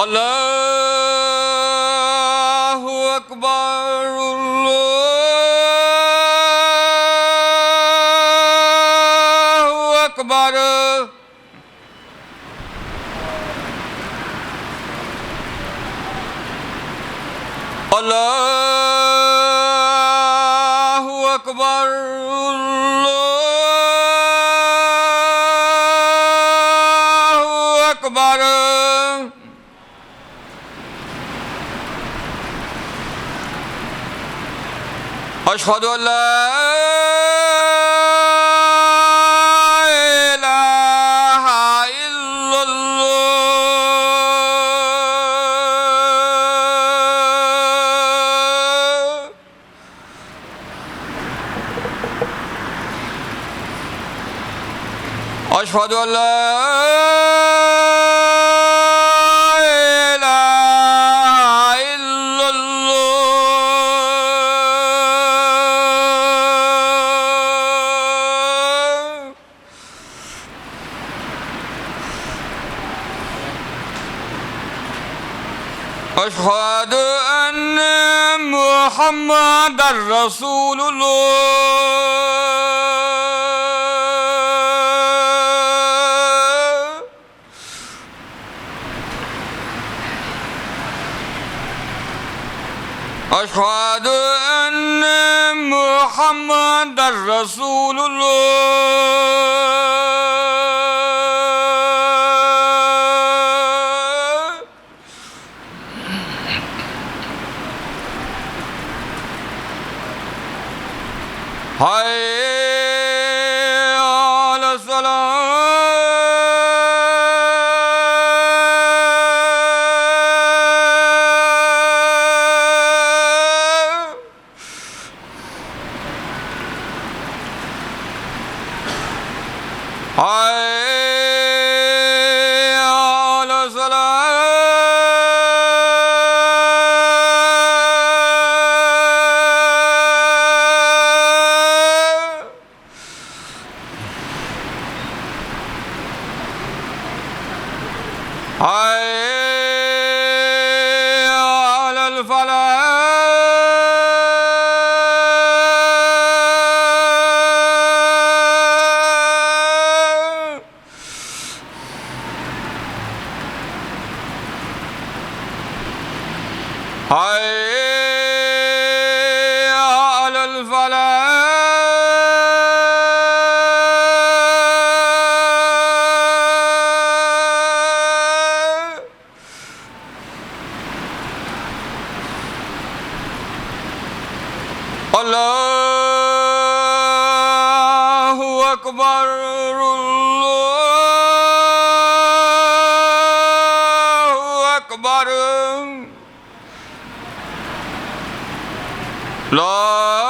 अल्लाहु अकबर अल्लाहु अकबर। अल्लाहु अकबर अल्लाहु अकबर। अशहदु अल्ला इलाहा इल्लल्लाह। अशहदु अल्ला अशहदु अन्ना मुहम्मदर रसूलुल्लाह। अशहदु अन्ना मुहम्मदर रसूलुल्लाह। hayya ala salat hayya ala hayya alal falah hayya alal falah Allahu Akbar Allahu Akbar La